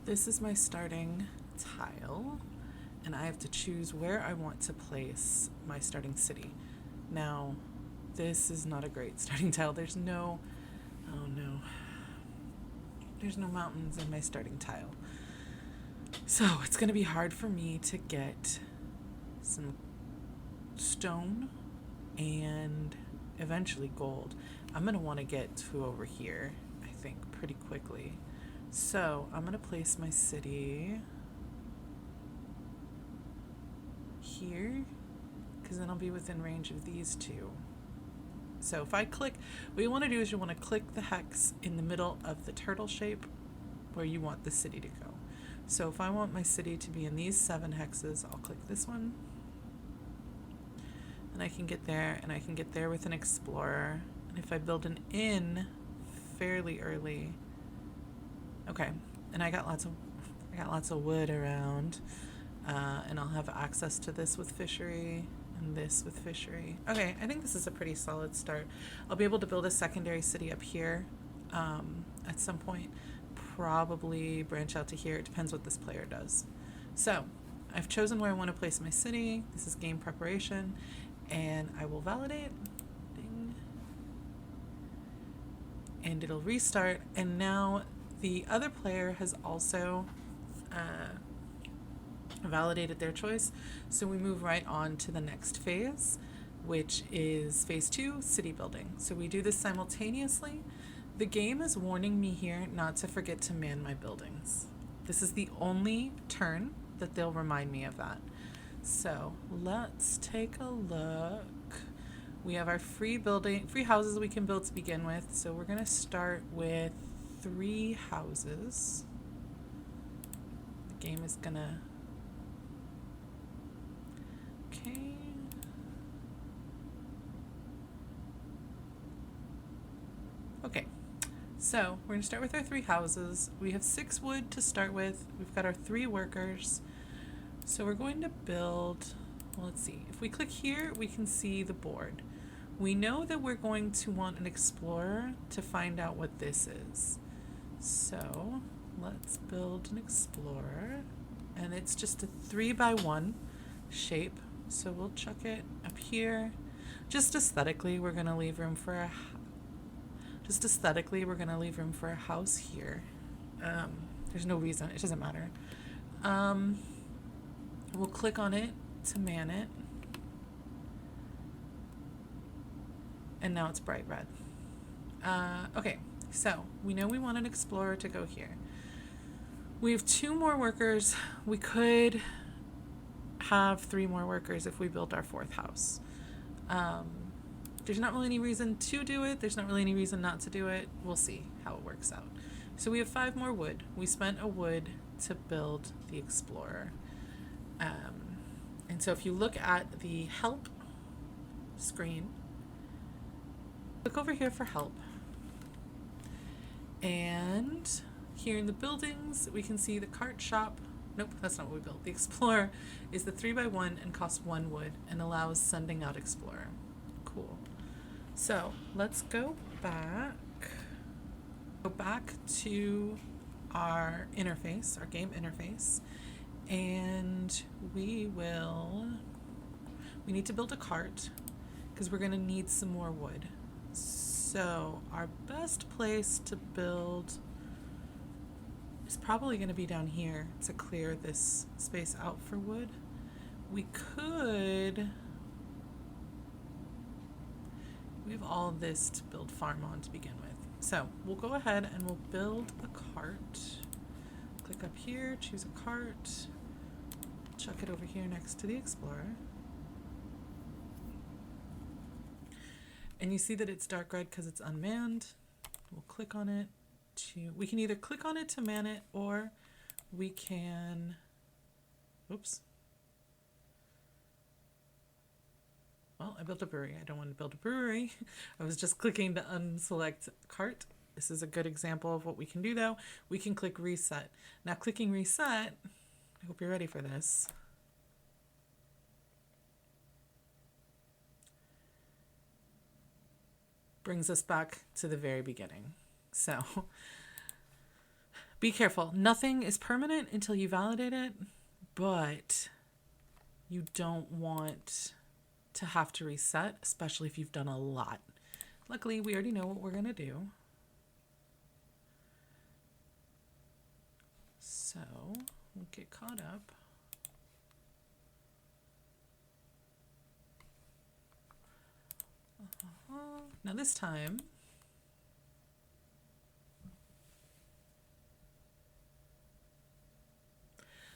This is my starting tile, and I have to choose where I want to place my starting city. Now, this is not a great starting tile. Oh no, there's no mountains in my starting tile. So it's going to be hard for me to get some stone and eventually gold. I'm going to want to get to over here, I think, pretty quickly. So I'm going to place my city here, because then I'll be within range of these two. So if I click, what you want to do is you want to click the hex in the middle of the turtle shape where you want the city to go. So if I want my city to be in these 7 hexes, I'll click this one. And I can get there, and I can get there with an explorer. And if I build an inn fairly early, okay, and I got lots of wood around, and I'll have access to this with fishery and this with fishery. Okay, I think this is a pretty solid start. I'll be able to build a secondary city up here at some point. Probably branch out to here. It depends what this player does. So I've chosen where I want to place my city. This is game preparation, and I will validate. Ding. And it'll restart. And now the other player has also validated their choice. So we move right on to the next phase, which is phase 2, city building. So we do this simultaneously. The game is warning me here not to forget to man my buildings. This is the only turn that they'll remind me of that. So let's take a look. We have our free houses we can build to begin with. So we're gonna start with 3 houses. The game is gonna, okay. Okay. So we're going to start with our 3 houses. We have 6 wood to start with. We've got our 3 workers. So we're going to build, well, let's see. If we click here, we can see the board. We know that we're going to want an explorer to find out what this is. So let's build an explorer. And it's just a 3x1 shape. So we'll chuck it up here. Just aesthetically, we're going to leave room for a house here. There's no reason. It doesn't matter. We'll click on it to man it. And now it's bright red. Okay, so we know we want an explorer to go here. We have 2 more workers. We could have 3 more workers if we built our 4th house. There's not really any reason to do it. There's not really any reason not to do it. We'll see how it works out. So we have 5 more wood. We spent a wood to build the explorer. And so if you look at the help screen, look over here for help. And here in the buildings, we can see the cart shop. Nope, that's not what we built. The explorer is the 3x1 and costs 1 wood and allows sending out explorer. Cool. So let's go back to our interface, our game interface, and we need to build a cart because we're going to need some more wood. So our best place to build is probably going to be down here to clear this space out for wood. We have all of this to build farm on to begin with. So we'll go ahead and we'll build a cart. Click up here, choose a cart, chuck it over here next to the explorer. And you see that it's dark red because it's unmanned. We'll click on it we can either click on it to man it, or we can, oops. Well, I built a brewery. I don't want to build a brewery. I was just clicking to unselect cart. This is a good example of what we can do though. We can click reset. Now clicking reset, I hope you're ready for this. Brings us back to the very beginning. So Be careful. Nothing is permanent until you validate it, but you don't want to have to reset, especially if you've done a lot. Luckily, we already know what we're going to do. So we'll get caught up. Now this time,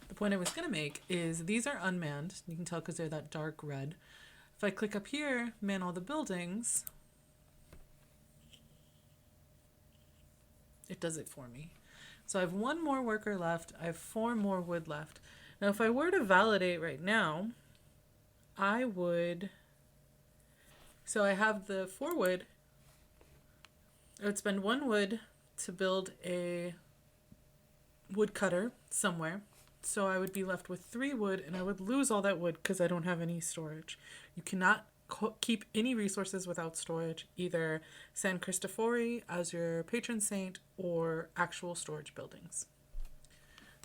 the point I was going to make is these are unmanned. You can tell because they're that dark red. If I click up here, man all the buildings, it does it for me. So I have one more worker left. I have 4 more wood left. Now, if I were to validate right now, I would... So I have the 4 wood. I would spend 1 wood to build a woodcutter somewhere. So I would be left with 3 wood, and I would lose all that wood because I don't have any storage. You cannot keep any resources without storage, either San Cristofori as your patron saint or actual storage buildings.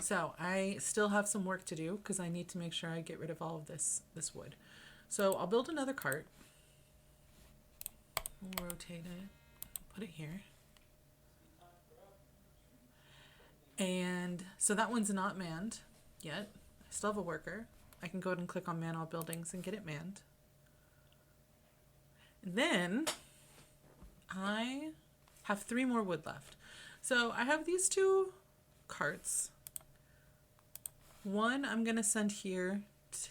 So I still have some work to do because I need to make sure I get rid of all of this wood. So I'll build another cart. We'll rotate it, put it here. And so that one's not manned yet. I still have a worker. I can go ahead and click on man all buildings and get it manned. And then I have 3 more wood left. So I have these 2 carts. One I'm going to send here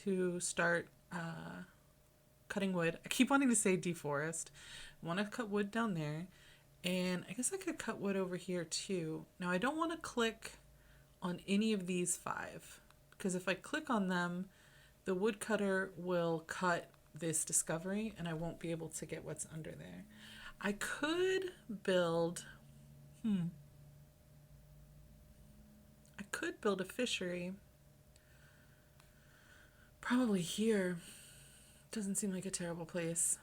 to start cutting wood. I keep wanting to say deforest. I want to cut wood down there. And I guess I could cut wood over here too. Now I don't want to click on any of these 5 because if I click on them, the woodcutter will cut this discovery and I won't be able to get what's under there. I could build I could build a fishery probably here. Doesn't seem like a terrible place.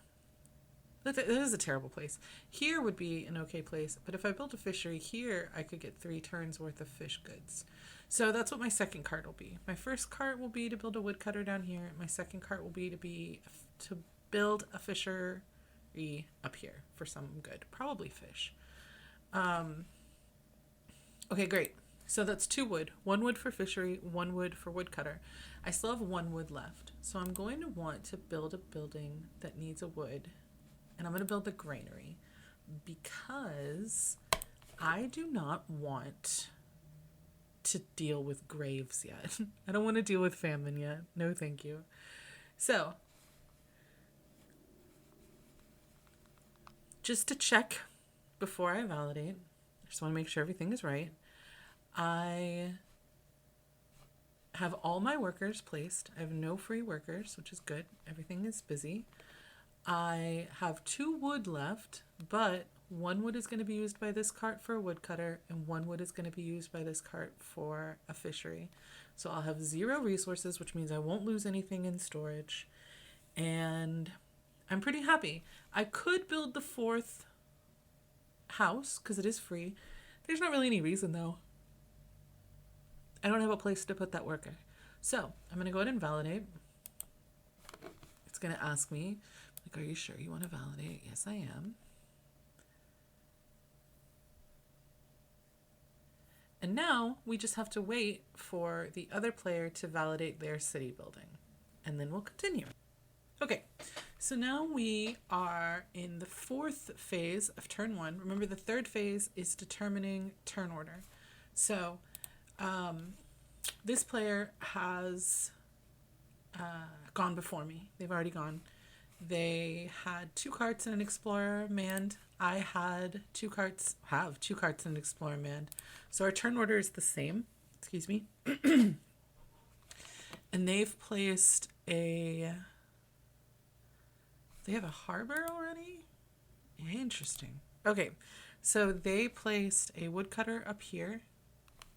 It is a terrible place. Here would be an okay place, but if I built a fishery here, I could get 3 turns worth of fish goods. So that's what my second cart will be. My first cart will be to build a woodcutter down here. My second cart will be to build a fishery up here for some good, probably fish. Okay, great. So that's 2 wood. 1 wood for fishery, 1 wood for woodcutter. I still have 1 wood left. So I'm going to want to build a building that needs a wood. And I'm going to build a granary because I do not want to deal with graves yet. I don't want to deal with famine yet. No, thank you. So, just to check before I validate, I just want to make sure everything is right. I have all my workers placed. I have no free workers, which is good. Everything is busy. I have 2 wood left, but 1 wood is going to be used by this cart for a woodcutter, and 1 wood is going to be used by this cart for a fishery. So I'll have 0 resources, which means I won't lose anything in storage. And I'm pretty happy. I could build the 4th house, because it is free. There's not really any reason, though. I don't have a place to put that worker. So I'm going to go ahead and validate. It's going to ask me, like, are you sure you want to validate? Yes, I am. And now we just have to wait for the other player to validate their city building. And then we'll continue. Okay, so now we are in the 4th phase of turn 1. Remember, the 3rd phase is determining turn order. So this player has gone before me. They've already gone. They had 2 carts and an explorer manned. I had 2 carts, have 2 carts and an explorer manned. So our turn order is the same. Excuse me. And they've placed they have a harbor already? Interesting. Okay, so they placed a woodcutter up here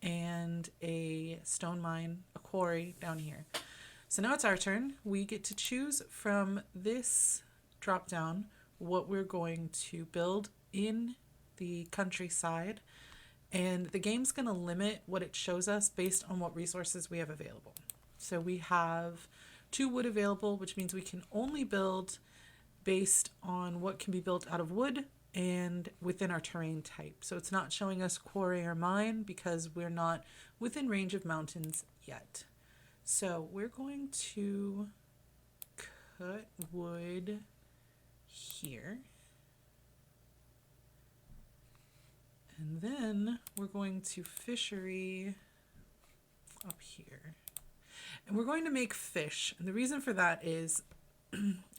and a stone mine, a quarry down here. So now it's our turn. We get to choose from this drop down what we're going to build in the countryside And the game's going to limit what it shows us based on what resources we have available. So we have 2 wood available, which means we can only build based on what can be built out of wood and within our terrain type. So it's not showing us quarry or mine because we're not within range of mountains yet. So we're going to cut wood here. And then we're going to fishery up here. And we're going to make fish. And the reason for that is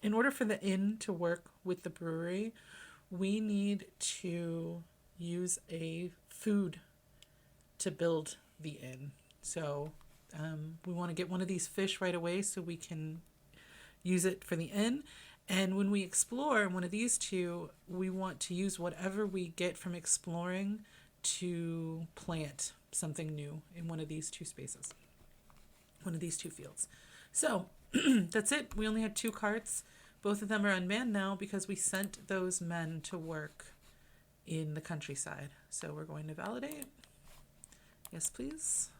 in order for the inn to work with the brewery, we need to use a food to build the inn. So we want to get one of these fish right away so we can use it for the inn. And when we explore one of these 2, we want to use whatever we get from exploring to plant something new in one of these 2 spaces, one of these 2 fields. So that's it. We only had 2 carts. Both of them are unmanned now because we sent those men to work in the countryside. So we're going to validate. Yes, please.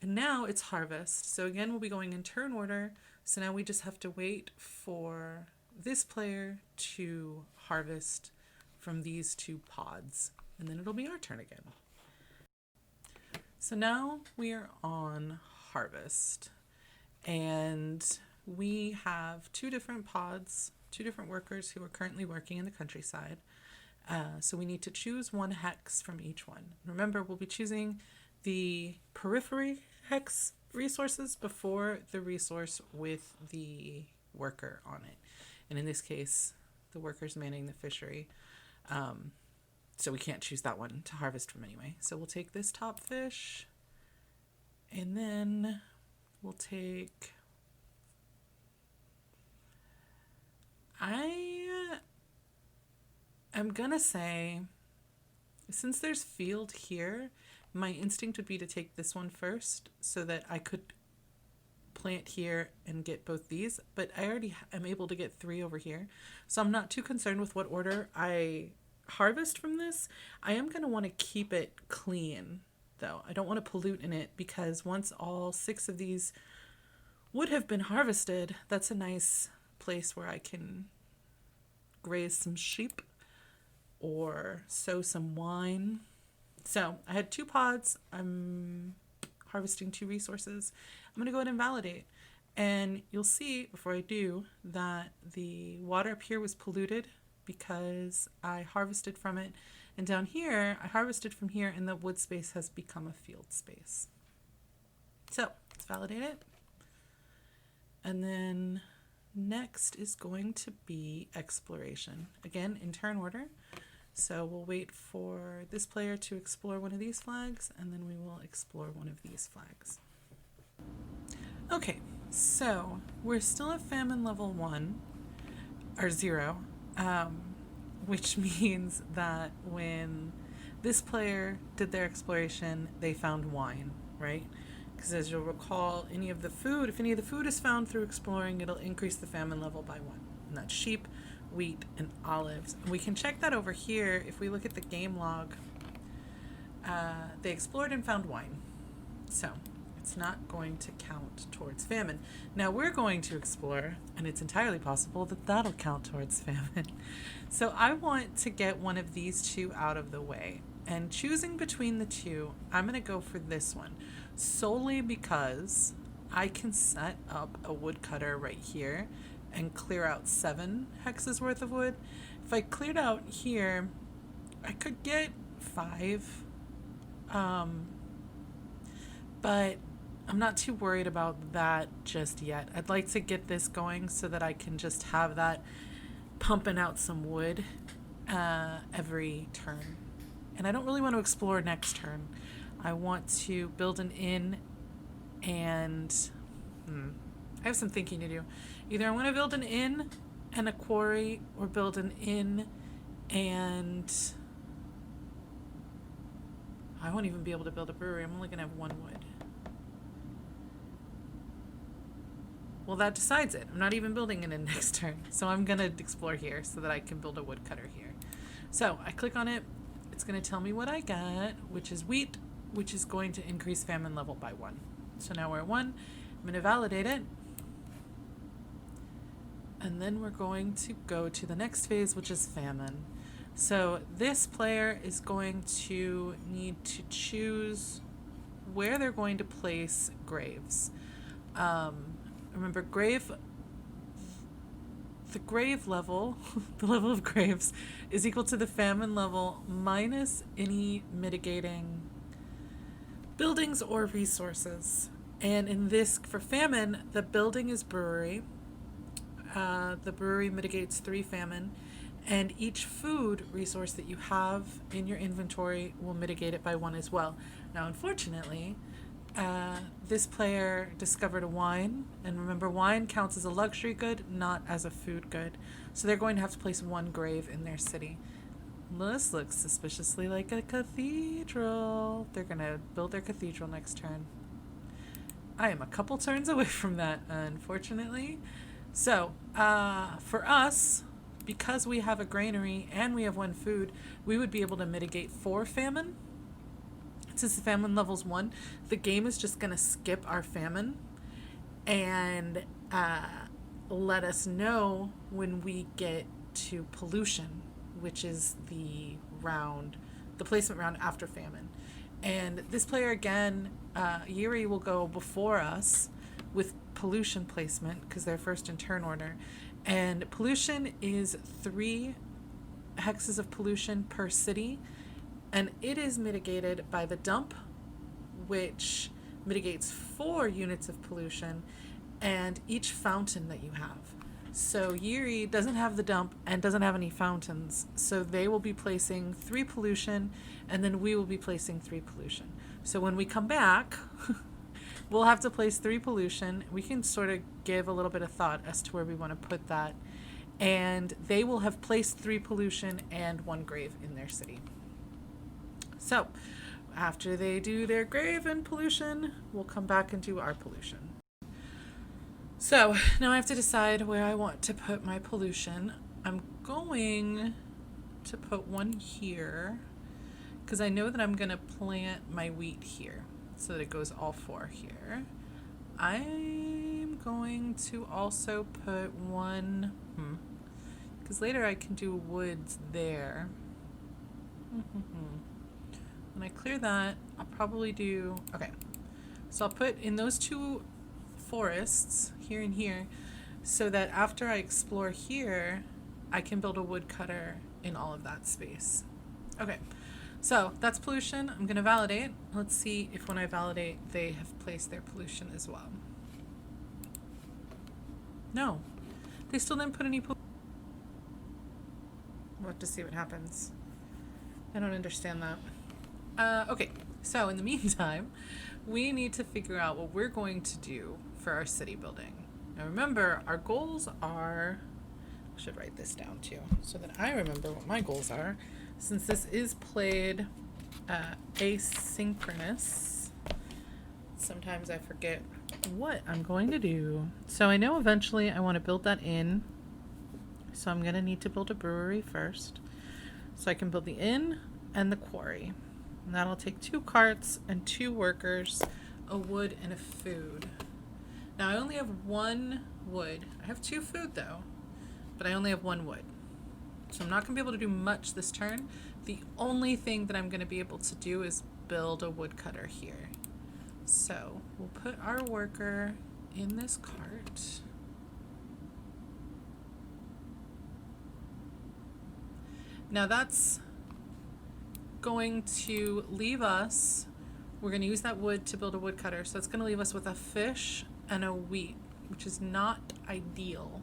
And now it's harvest. So again, we'll be going in turn order. So now we just have to wait for this player to harvest from these 2 pods. And then it'll be our turn again. So now we are on harvest. And we have 2 different pods, 2 different workers who are currently working in the countryside. So we need to choose 1 hex from each one. Remember, we'll be choosing the periphery hex resources before the resource with the worker on it. And in this case, the worker's manning the fishery. So we can't choose that one to harvest from anyway. So we'll take this top fish, and then we'll take... I'm gonna say, since there's field here, my instinct would be to take this one first so that I could plant here and get both these, but I already am able to get 3 over here. So I'm not too concerned with what order I harvest from this. I am going to want to keep it clean though. I don't want to pollute in it because once all 6 of these would have been harvested, that's a nice place where I can graze some sheep or sow some wine. So I had 2 pods. I'm harvesting 2 resources. I'm going to go ahead and validate. And you'll see before I do that the water up here was polluted because I harvested from it. And down here, I harvested from here and the wood space has become a field space. So let's validate it. And then next is going to be exploration. Again, in turn order. So we'll wait for this player to explore one of these flags, and then we will explore one of these flags. Okay, so we're still at famine level 1, or 0, which means that when this player did their exploration, they found wine, right? Because as you'll recall, if any of the food is found through exploring, it'll increase the famine level by 1. And that's sheep, wheat, and olives. And we can check that over here. If we look at the game log, they explored and found wine. So it's not going to count towards famine. Now we're going to explore, and it's entirely possible that that'll count towards famine. So I want to get one of these 2 out of the way. And choosing between the 2, I'm going to go for this one, solely because I can set up a woodcutter right here and clear out 7 hexes worth of wood. If I cleared out here, I could get 5, but I'm not too worried about that just yet. I'd like to get this going so that I can just have that pumping out some wood every turn. And I don't really want to explore next turn. I want to build an inn and I have some thinking to do. Either I want to build an inn and a quarry, or build an inn and I won't even be able to build a brewery. I'm only going to have 1 wood. Well, that decides it. I'm not even building it in next turn. So I'm going to explore here so that I can build a woodcutter here. So I click on it. It's going to tell me what I got, which is wheat, which is going to increase famine level by 1. So now we're at 1. I'm going to validate it. And then we're going to go to the next phase, which is famine. So this player is going to need to choose where they're going to place graves. Remember, the grave level, the level of graves, is equal to the famine level minus any mitigating buildings or resources. And in this, for famine, the building is brewery. The brewery mitigates 3 famine, and each food resource that you have in your inventory will mitigate it by 1 as well. Now, unfortunately, this player discovered a wine, and remember, wine counts as a luxury good, not as a food good. So they're going to have to place 1 grave in their city. This looks suspiciously like a cathedral. They're going to build their cathedral next turn. I am a couple turns away from that, unfortunately. So, for us, because we have a granary and we have 1 food, we would be able to mitigate 4 famine. Since the famine level's 1, the game is just going to skip our famine and let us know when we get to pollution, which is the placement round after famine. And this player again, Yuri will go before us with pollution placement because they're first in turn order. And pollution is 3 hexes of pollution per city, and it is mitigated by the dump, which mitigates 4 units of pollution, and each fountain that you have. So Yuri doesn't have the dump and doesn't have any fountains, so they will be placing 3 pollution, and then we will be placing 3 pollution. So when we come back, we'll have to place 3 pollution. We can sort of give a little bit of thought as to where we want to put that. And they will have placed 3 pollution and 1 grave in their city. So after they do their grave and pollution, we'll come back and do our pollution. So now I have to decide where I want to put my pollution. I'm going to put 1 here because I know that I'm going to plant my wheat here so that it goes all 4 here. I'm going to also put 1, because later I can do woods there. When I clear that, I'll probably do, okay. So I'll put in those 2 forests, here and here, so that after I explore here, I can build a woodcutter in all of that space. Okay. So that's pollution. I'm going to validate. Let's see if when I validate, they have placed their pollution as well. No, they still didn't put any pollution. We'll have to see what happens. I don't understand that. Okay, so in the meantime, we need to figure out what we're going to do for our city building. Now remember, our goals are, I should write this down too, so that I remember what my goals are. Since this is played asynchronous, sometimes I forget what I'm going to do. So I know eventually I want to build that inn. So I'm going to need to build a brewery first. So I can build the inn and the quarry. And that'll take 2 carts and 2 workers, a wood and a food. Now I only have 1 wood. I have 2 food though, but I only have 1 wood. So I'm not going to be able to do much this turn. The only thing that I'm going to be able to do is build a woodcutter here. So we'll put our worker in this cart. Now that's going to leave us, we're going to use that wood to build a woodcutter. So it's going to leave us with a fish and a wheat, which is not ideal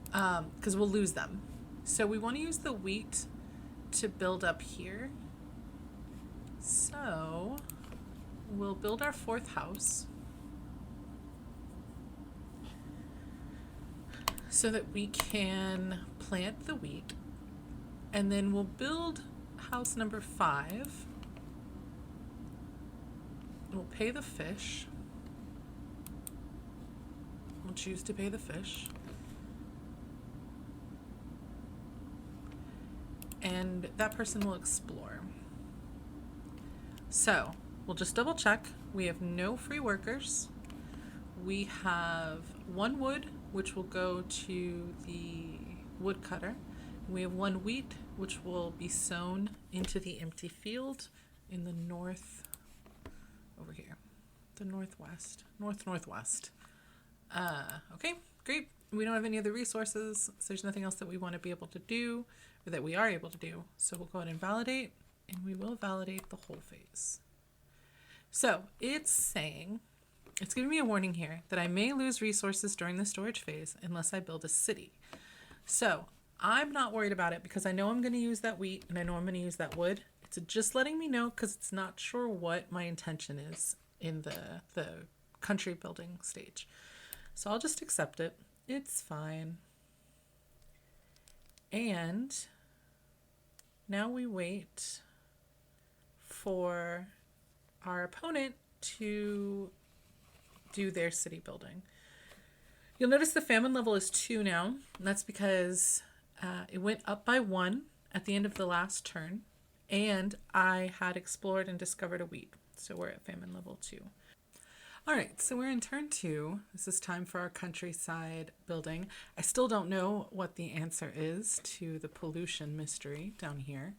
because we'll lose them. So we want to use the wheat to build up here. So we'll build our 4th house so that we can plant the wheat. And then we'll build house number 5. We'll pay the fish. will choose to pay the fish. And that person will explore. So we'll just double check. We have no free workers. We have 1 wood, which will go to the woodcutter. We have 1 wheat, which will be sown into the empty field in the north, over here, the northwest, northwest. Okay, great. We don't have any other resources, so there's nothing else that we want to be able to do, or that we are able to do. So we'll go ahead and validate, and we will validate the whole phase. So it's saying, it's giving me a warning here that I may lose resources during the storage phase unless I build a city. So I'm not worried about it because I know I'm going to use that wheat and I know I'm going to use that wood. It's just letting me know because it's not sure what my intention is in the country building stage. So I'll just accept it. It's fine. And now we wait for our opponent to do their city building. You'll notice the famine level is 2 now, and that's because it went up by 1 at the end of the last turn, and I had explored and discovered a wheat, so we're at famine level 2. All right, so we're in turn 2. This is time for our countryside building. I still don't know what the answer is to the pollution mystery down here.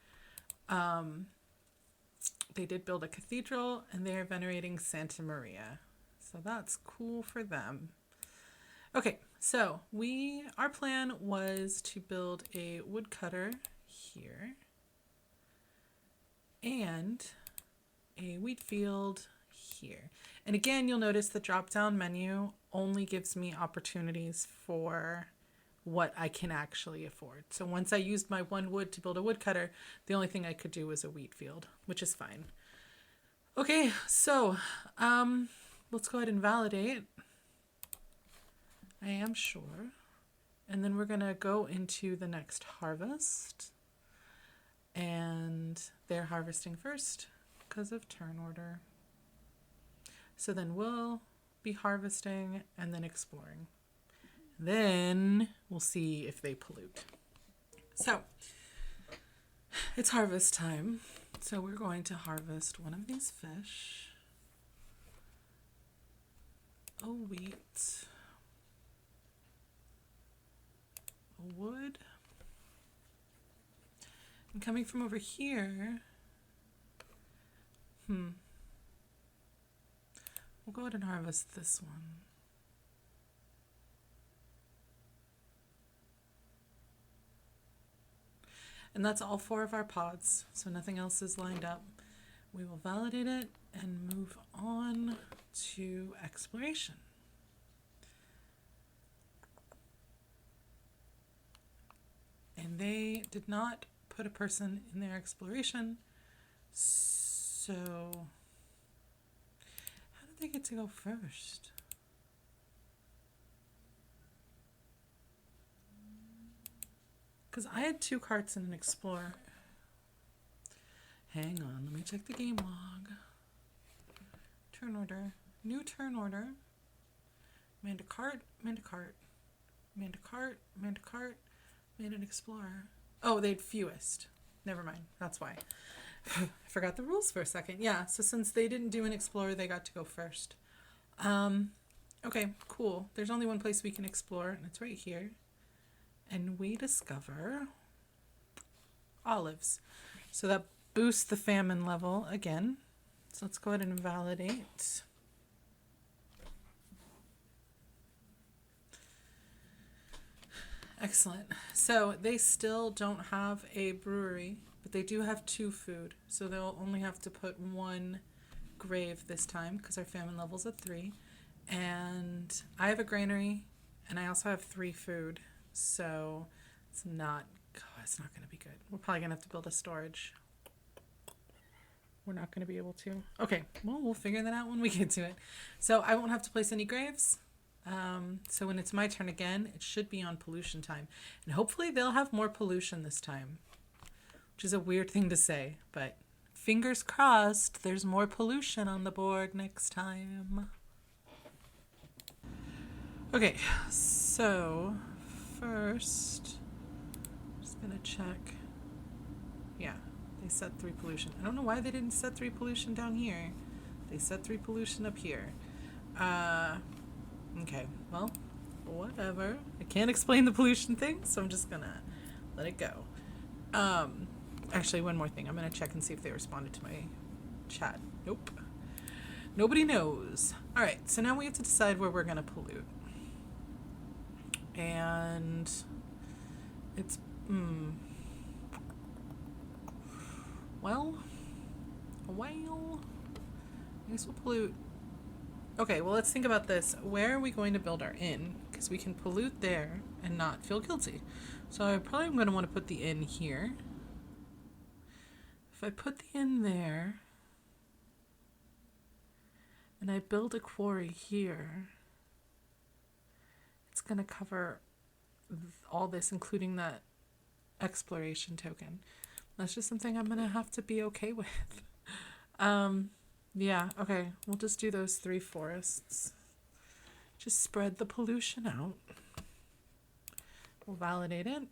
They did build a cathedral, and they are venerating Santa Maria. So that's cool for them. Okay, so our plan was to build a woodcutter here and a wheat field here. And again, you'll notice the drop-down menu only gives me opportunities for what I can actually afford. So once I used my 1 wood to build a woodcutter, the only thing I could do was a wheat field, which is fine. Okay, so let's go ahead and validate. I am sure. And then we're going to go into the next harvest. And they're harvesting first because of turn order. So then we'll be harvesting and then exploring. Then we'll see if they pollute. So it's harvest time. So we're going to harvest 1 of these fish. A wheat. A wood. And coming from over here, we'll go ahead and harvest this one. And that's all 4 of our pods, so nothing else is lined up. We will validate it and move on to exploration. And they did not put a person in their exploration, so how did they get to go first? Because I had 2 carts and an explorer. Hang on, let me check the game log. Turn order. New turn order. Manned a cart, manned a cart. Manned a cart, manned a cart, manned an explorer. Oh, they had fewest. Never mind, that's why. I forgot the rules for a second. Yeah, so since they didn't do an explorer, they got to go first. Okay, cool. There's only one place we can explore, and it's right here. And we discover olives. So that boosts the famine level again. So let's go ahead and validate. Excellent. So they still don't have a brewery, but they do have 2 food. So they'll only have to put 1 grave this time because our famine level's at 3. And I have a granary, and I also have 3 food. So it's not going to be good. We're probably going to have to build a storage. We're not going to be able to. Okay, well, we'll figure that out when we get to it. So I won't have to place any graves. So when it's my turn again, it should be on pollution time. And hopefully they'll have more pollution this time, which is a weird thing to say, but fingers crossed there's more pollution on the board next time. Okay, so first, just gonna check. Yeah, they set 3 pollution. I don't know why they didn't set 3 pollution down here. They set 3 pollution up here. Okay, well, whatever. I can't explain the pollution thing, so I'm just gonna let it go. Um, Actually, one more thing. I'm gonna check and see if they responded to my chat. Nope. Nobody knows. All right, so now we have to decide where we're gonna pollute. And it's, well, I guess we'll pollute. Okay, well, let's think about this. Where are we going to build our inn? Because we can pollute there and not feel guilty. So I probably am going to want to put the inn here. If I put the inn there and I build a quarry here, it's going to cover all this, including that exploration token. That's just something I'm going to have to be okay with. Yeah, okay. We'll just do those 3 forests. Just spread the pollution out. We'll validate it.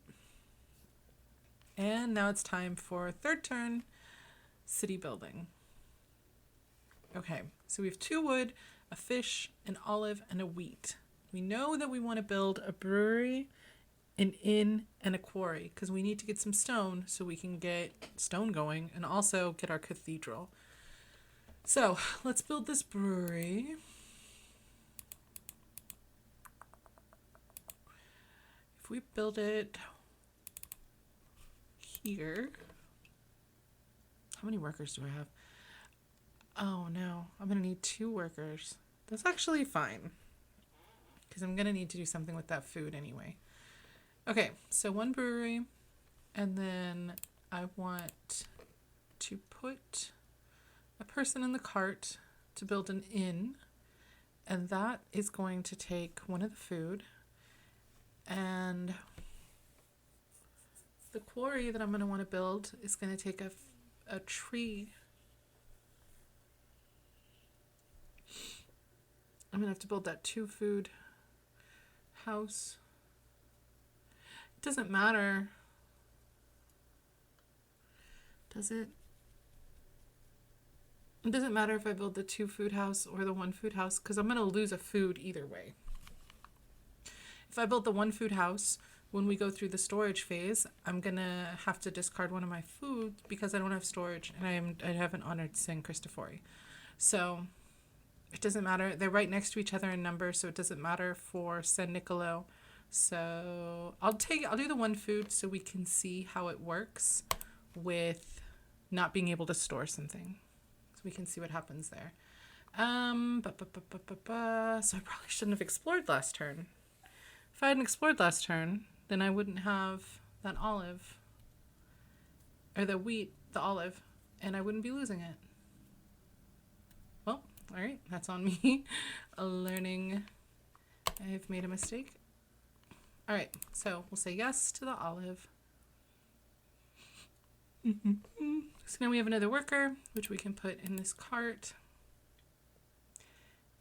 And now it's time for third turn, city building. Okay, so we have 2 wood, a fish, an olive, and a wheat. We know that we want to build a brewery, an inn, and a quarry because we need to get some stone so we can get stone going and also get our cathedral. So let's build this brewery. If we build it here, how many workers do I have? Oh no, I'm gonna need 2 workers. That's actually fine because I'm gonna need to do something with that food anyway. Okay, so 1 brewery, and then I want to put a person in the cart to build an inn, and that is going to take 1 of the food, and the quarry that I'm going to want to build is going to take a tree. I'm going to have to build that 2 food house. It doesn't matter, does it? It doesn't matter if I build the 2 food house or the 1 food house because I'm going to lose a food either way. If I build the 1 food house, when we go through the storage phase, I'm going to have to discard 1 of my food because I don't have storage and I haven't honored San Cristofori. So it doesn't matter. They're right next to each other in number, so it doesn't matter for San Nicolo. So I'll do the 1 food so we can see how it works with not being able to store something. So we can see what happens there. So I probably shouldn't have explored last turn. If I hadn't explored last turn, then I wouldn't have that olive. Or the wheat, the olive, and I wouldn't be losing it. Well, alright, that's on me. Learning I've made a mistake. Alright, so we'll say yes to the olive. So now we have another worker, which we can put in this cart.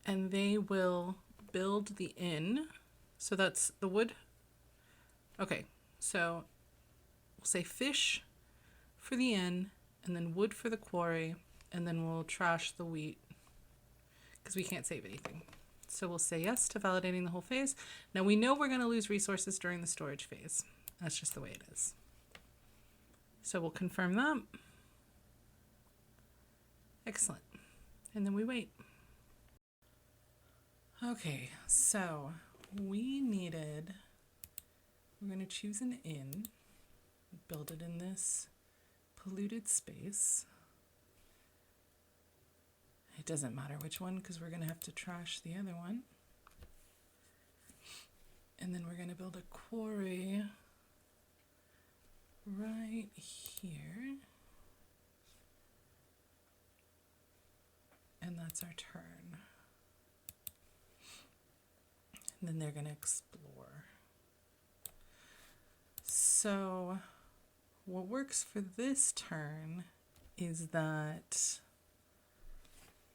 And they will build the inn. So that's the wood. Okay, so we'll say fish for the inn, and then wood for the quarry, and then we'll trash the wheat because we can't save anything. So we'll say yes to validating the whole phase. Now we know we're going to lose resources during the storage phase. That's just the way it is. So we'll confirm that. Excellent. And then we wait. Okay, so we're going to choose an inn, build it in this polluted space. It doesn't matter which one because we're going to have to trash the other one. And then we're going to build a quarry right here. And that's our turn. And then they're going to explore. So what works for this turn is that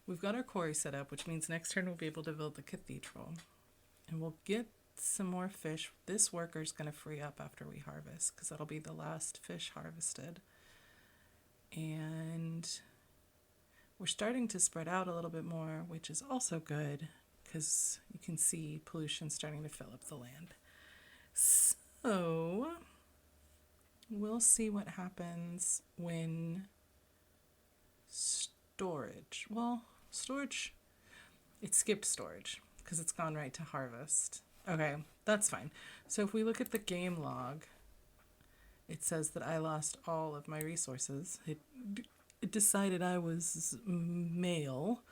we've got our quarry set up, which means next turn we'll be able to build the cathedral. And we'll get some more fish. This worker's going to free up after we harvest because that'll be the last fish harvested. And we're starting to spread out a little bit more, which is also good because you can see pollution starting to fill up the land. So we'll see what happens when storage. Well, storage, it skipped storage because it's gone right to harvest. Okay, that's fine. So if we look at the game log, it says that I lost all of my resources. It decided I was male,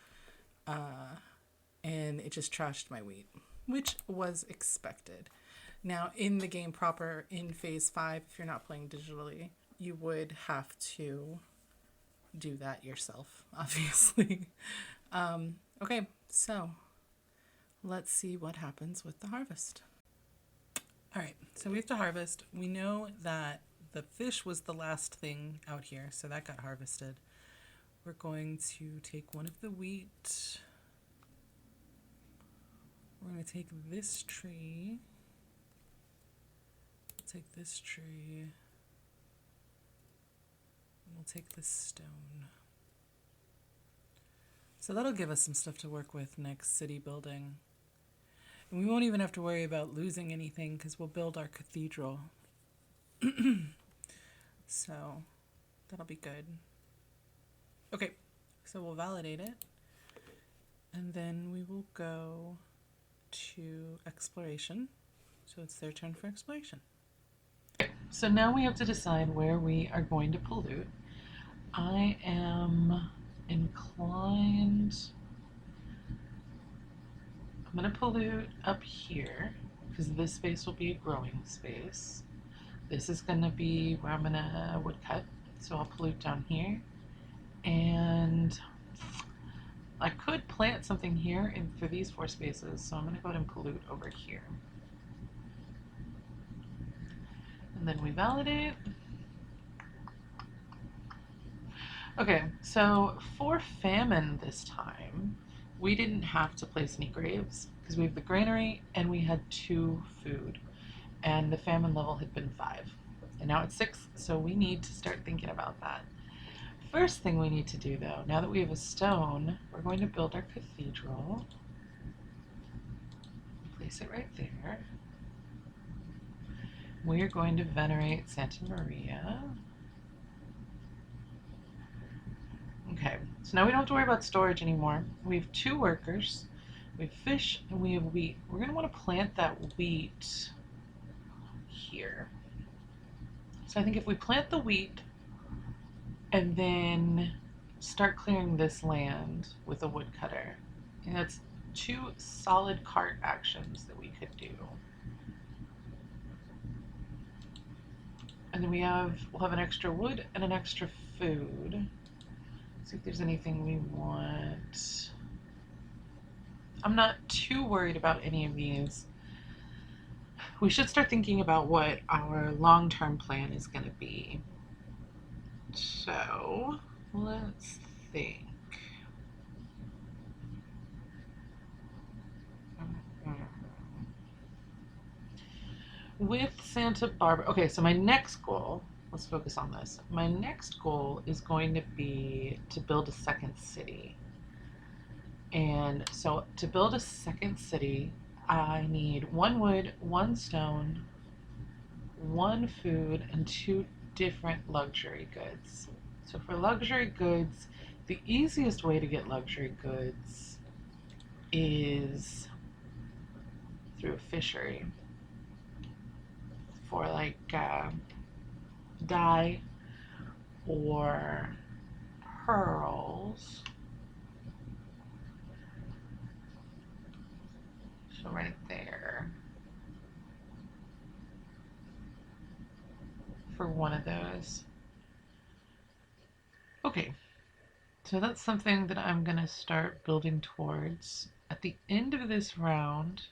and it just trashed my wheat, which was expected. Now, in the game proper, in Phase 5, if you're not playing digitally, you would have to do that yourself, obviously. Okay, so let's see what happens with the harvest. All right, so we have to harvest. We know that the fish was the last thing out here, so that got harvested. We're going to take one of the wheat. We're going to take this tree. We'll take this tree. And we'll take this stone. So that'll give us some stuff to work with next city building. And we won't even have to worry about losing anything because we'll build our cathedral. So that'll be good. Okay, so we'll validate it. And then we will go to exploration. So it's their turn for exploration. So now we have to decide where we are going to pollute. I am inclined... I'm going to pollute up here because this space will be a growing space. This is going to be where I'm going to woodcut, so I'll pollute down here. And I could plant something here for these 4 spaces, so I'm going to go ahead and pollute over here. And then we validate. Okay, so for famine this time, we didn't have to place any graves because we have the granary and we had 2 food. And the famine level had been 5. And now it's 6, so we need to start thinking about that. First thing we need to do, though, now that we have a stone, we're going to build our cathedral. Place it right there. We are going to venerate Santa Maria. Okay, so now we don't have to worry about storage anymore. We have 2 workers. We have fish and we have wheat. We're going to want to plant that wheat here. So I think if we plant the wheat and then start clearing this land with a woodcutter, and that's 2 solid cart actions that we could do. And then we'll have an extra wood and an extra food. See if there's anything we want. I'm not too worried about any of these. We should start thinking about what our long-term plan is going to be. So, let's think. With Santa Barbara, okay, so my next goal, let's focus on this. My next goal is going to be to build a second city. And so to build a second city, I need 1 wood, 1 stone, 1 food, and 2 different luxury goods. So for luxury goods, the easiest way to get luxury goods is through a fishery for like dye or pearls. So right there for one of those. Okay, so that's something that I'm gonna start building towards. At the end of this round,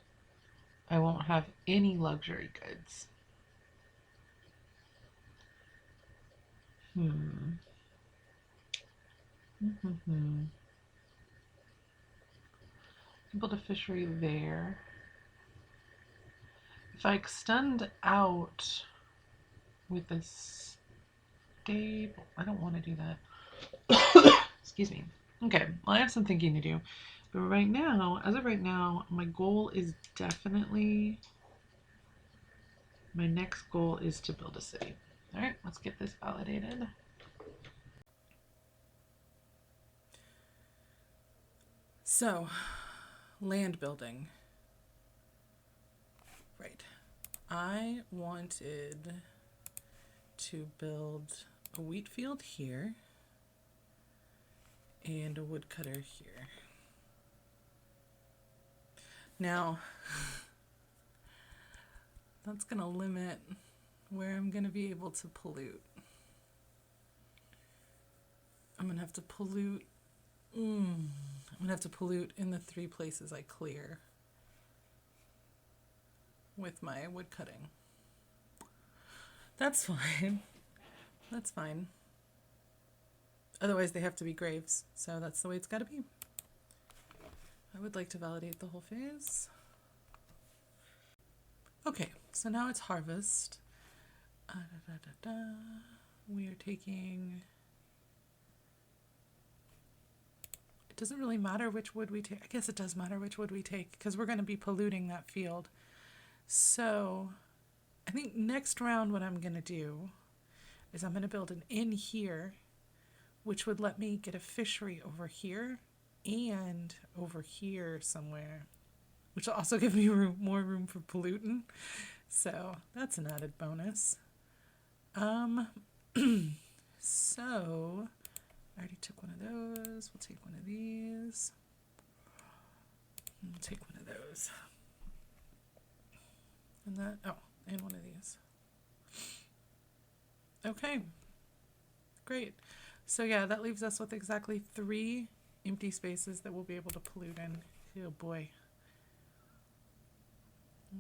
I won't have any luxury goods. Build a fishery there. If I extend out with this stable, I don't want to do that. Excuse me. Okay, well, I have some thinking to do. But right now, as of right now, my goal is definitely, my next goal is to build a city. All right, let's get this validated. So, land building. Right. I wanted to build a wheat field here and a woodcutter here. Now, that's going to limit where I'm going to be able to pollute. I'm going to have to pollute. I'm going to have to pollute in the 3 places I clear with my wood cutting. That's fine. That's fine. Otherwise, they have to be graves. So that's the way it's got to be. I would like to validate the whole phase. Okay, so now it's harvest. We are taking... It doesn't really matter which wood we take. I guess it does matter which wood we take because we're going to be polluting that field. So I think next round what I'm going to do is I'm going to build an inn here, which would let me get a fishery over here and over here somewhere, which will also give me more room for pollutant. So that's an added bonus. So I already took one of those. We'll take one of these. We'll take one of those. And that, and one of these. Okay. Great. So yeah, that leaves us with exactly 3 empty spaces that we'll be able to pollute in. Oh boy.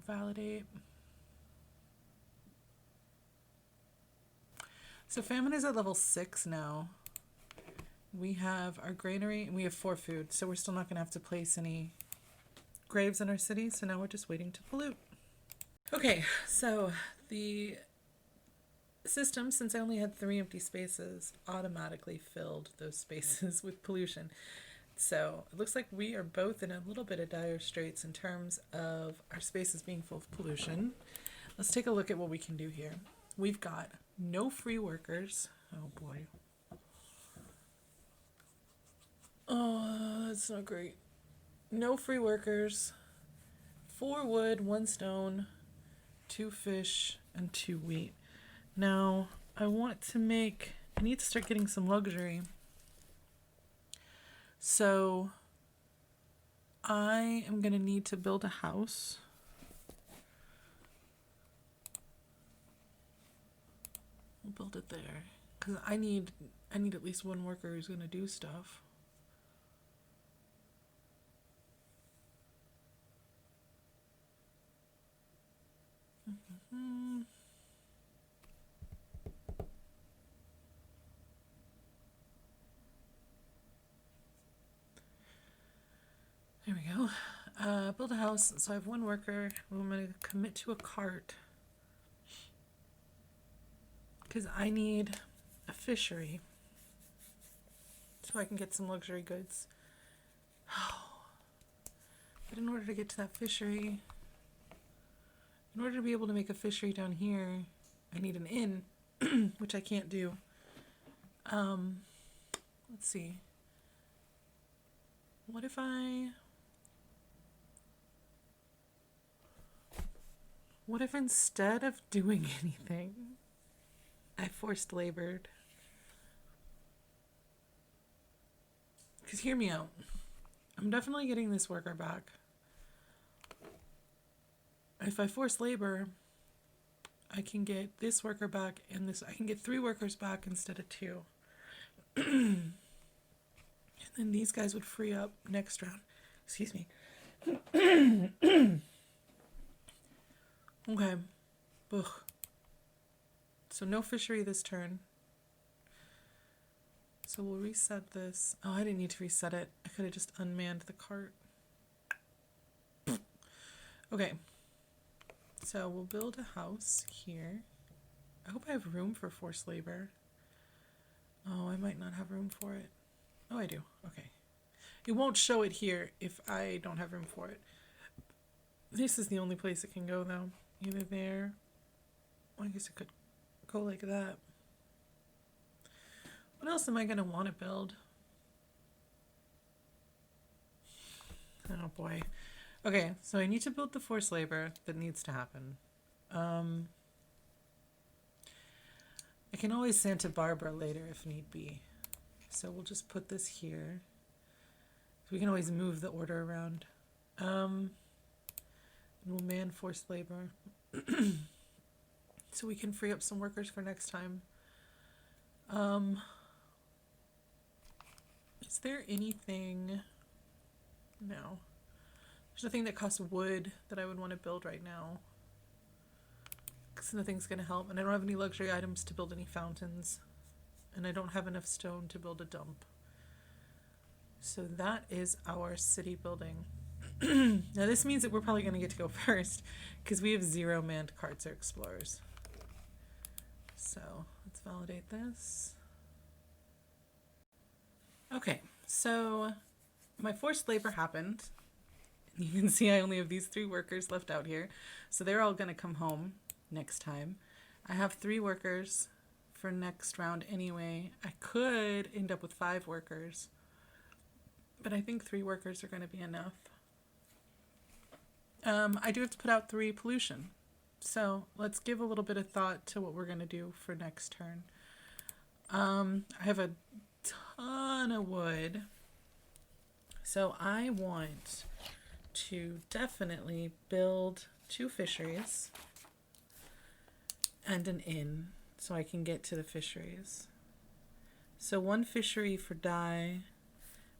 Validate. So famine is at level 6 now. We have our granary and we have 4 food, so we're still not going to have to place any graves in our city, so now we're just waiting to pollute. Okay, so the system, since I only had 3 empty spaces, automatically filled those spaces with pollution. So it looks like we are both in a little bit of dire straits in terms of our spaces being full of pollution. Let's take a look at what we can do here. We've got no free workers. Oh boy. Oh, that's not great. No free workers. 4 wood, 1 stone, 2 fish, and 2 wheat. Now, I need to start getting some luxury. So, I am going to need to build a house. We'll build it there. Because I need at least 1 worker who's going to do stuff. There we go. Build a house. So I have 1 worker. I'm going to commit to a cart. Because I need a fishery. So I can get some luxury goods. But in order to get to that fishery, in order to be able to make a fishery down here, I need an inn, which I can't do. Let's see. What if instead of doing anything, I forced labored? Because hear me out. I'm definitely getting this worker back. If I force labor, I can get this worker back and this. I can get 3 workers back instead of 2. And then these guys would free up next round. Excuse me. Okay. Ugh. So no fishery this turn. So we'll reset this. Oh, I didn't need to reset it. I could have just unmanned the cart. Okay. So we'll build a house here. I hope I have room for forced labor. Oh, I might not have room for it. Oh, I do. Okay. It won't show it here if I don't have room for it. This is the only place it can go, though. Either there. Well, I guess it could go like that. What else am I going to want to build? Oh, boy. Okay, so I need to build the forced labor that needs to happen. I can always Santa Barbara later if need be. So we'll just put this here. We can always move the order around. And we'll man forced labor. So we can free up some workers for next time. Is there anything? No. There's nothing that costs wood that I would want to build right now. Because nothing's going to help. And I don't have any luxury items to build any fountains. And I don't have enough stone to build a dump. So that is our city building. Now this means that we're probably going to get to go first. Because we have 0 manned carts or explorers. So let's validate this. Okay, so my forced labor happened. You can see I only have these 3 workers left out here. So they're all going to come home next time. I have 3 workers for next round anyway. I could end up with 5 workers. But I think 3 workers are going to be enough. I do have to put out 3 pollution. So let's give a little bit of thought to what we're going to do for next turn. I have a ton of wood. So I want to definitely build 2 fisheries and an inn so I can get to the fisheries. So 1 fishery for dye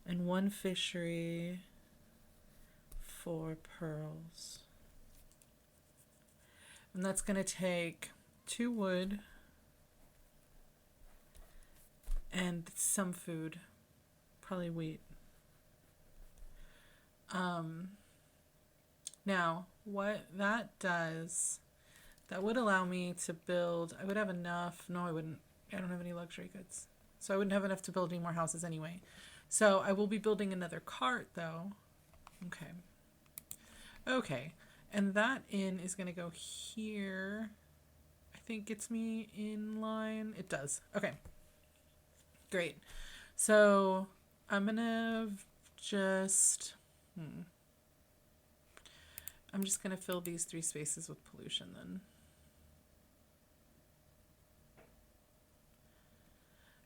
and 1 fishery for pearls. And that's going to take 2 wood and some food, probably wheat. Now, what that does, that would allow me to build, I would have enough, no I wouldn't, I don't have any luxury goods. So I wouldn't have enough to build any more houses anyway. So I will be building another cart though. Okay. Okay, and that inn is going to go here. I think gets me in line. It does. Okay, great. So I'm going to just... I'm just going to fill these 3 spaces with pollution then.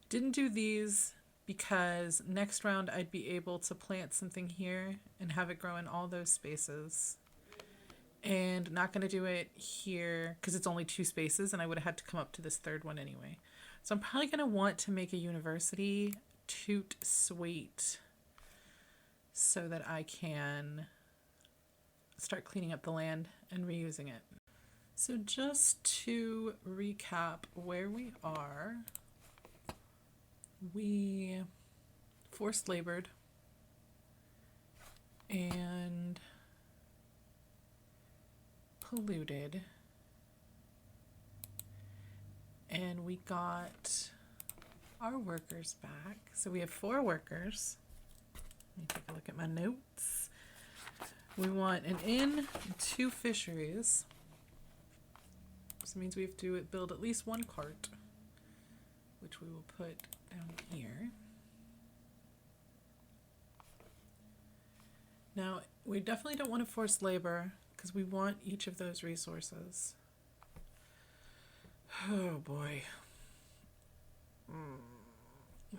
Didn't do these because next round I'd be able to plant something here and have it grow in all those spaces. And not going to do it here because it's only 2 spaces and I would have had to come up to this 3rd one anyway. So I'm probably going to want to make a university toot sweet so that I can start cleaning up the land and reusing it. So just to recap where we are, we forced labored and polluted, and we got our workers back. So we have 4 workers. Let me take a look at my notes. We want an inn and 2 fisheries. This means we have to build at least 1 cart, which we will put down here. Now, we definitely don't want to force labor because we want each of those resources. Oh boy.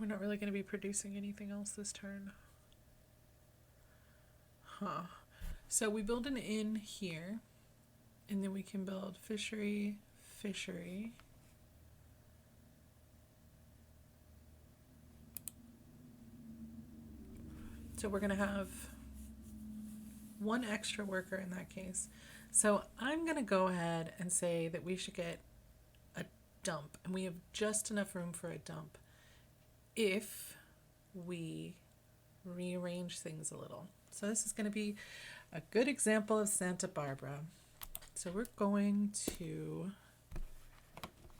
We're not really going to be producing anything else this turn. So we build an inn here, and then we can build fishery. So we're going to have 1 extra worker in that case. So I'm going to go ahead and say that we should get a dump, and we have just enough room for a dump if we rearrange things a little. So this is going to be a good example of Santa Barbara. So we're going to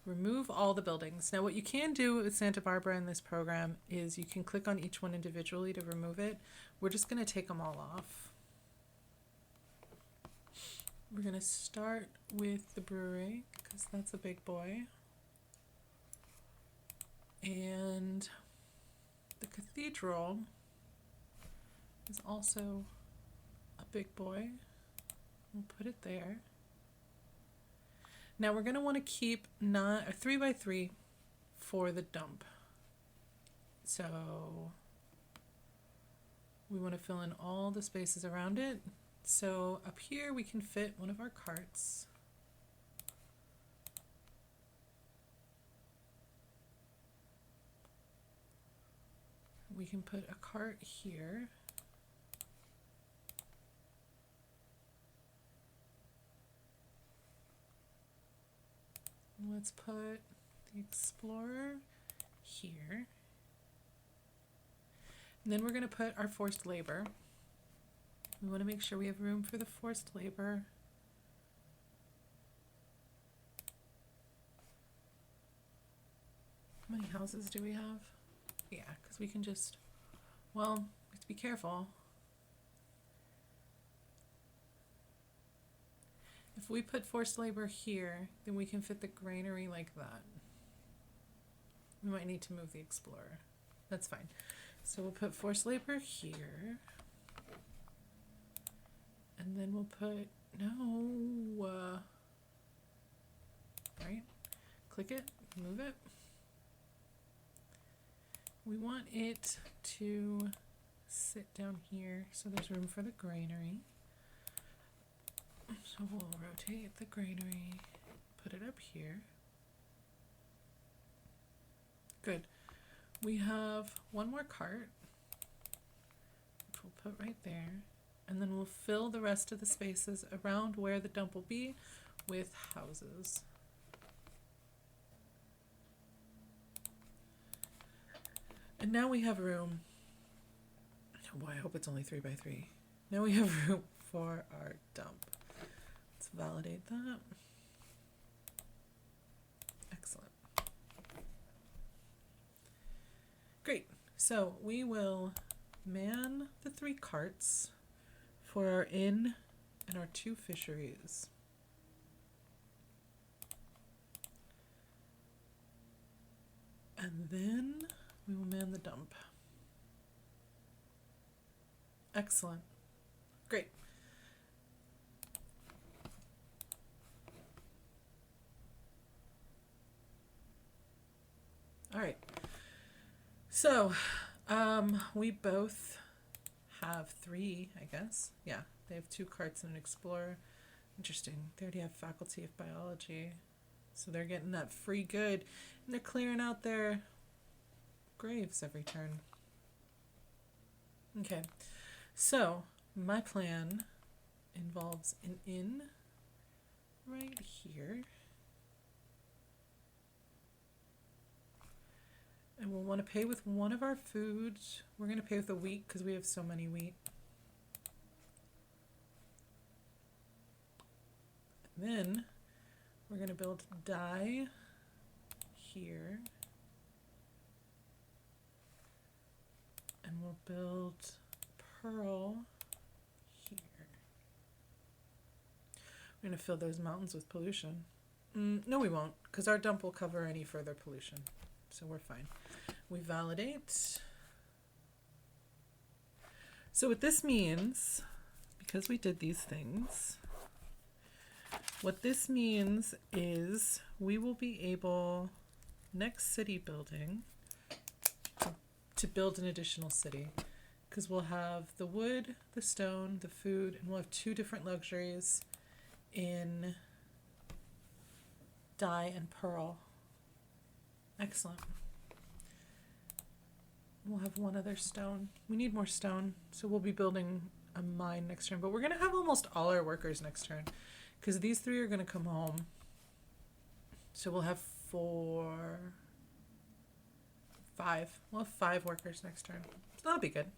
remove all the buildings. Now what you can do with Santa Barbara in this program is you can click on each one individually to remove it. We're just going to take them all off. We're going to start with the brewery because that's a big boy. And the cathedral is also a big boy. We'll put it there. Now we're going to want to keep 3x3 for the dump. So we want to fill in all the spaces around it. So up here we can fit one of our carts. We can put a cart here. Let's put the explorer here. And then we're going to put our forced labor. We want to make sure we have room for the forced labor. How many houses do we have? Yeah, because we can just, well, we have to be careful. If we put forced labor here, then we can fit the granary like that. We might need to move the explorer. That's fine. So we'll put forced labor here. And then we'll put, right? Click it, move it. We want it to sit down here so there's room for the granary. So we'll rotate the granary, put it up here. Good. We have one more cart, which we'll put right there. And then we'll fill the rest of the spaces around where the dump will be with houses. And now we have room. Oh boy, I hope it's only 3x3. Now we have room for our dump. Let's validate that. Excellent. Great. So we will man the 3 carts for our inn and our 2 fisheries. And then we will man the dump. Excellent. Great. All right. So, we both have 3, I guess. Yeah, they have 2 carts and an explorer. Interesting. They already have faculty of biology. So they're getting that free good. And they're clearing out their graves every turn. Okay. So, my plan involves an inn right here. And we'll want to pay with one of our foods. We're going to pay with the wheat because we have so many wheat. And then we're going to build dye here. And we'll build pearl here. We're going to fill those mountains with pollution. No, we won't, because our dump will cover any further pollution. So we're fine. We validate. So what this means, because we did these things, what this means is we will be able, next city building, to build an additional city. Because we'll have the wood, the stone, the food, and we'll have 2 different luxuries in dye and pearl. Excellent. We'll have 1 other stone. We need more stone, so we'll be building a mine next turn. But we're going to have almost all our workers next turn, because these 3 are going to come home. So we'll have 5. We'll have 5 workers next turn. So that'll be good.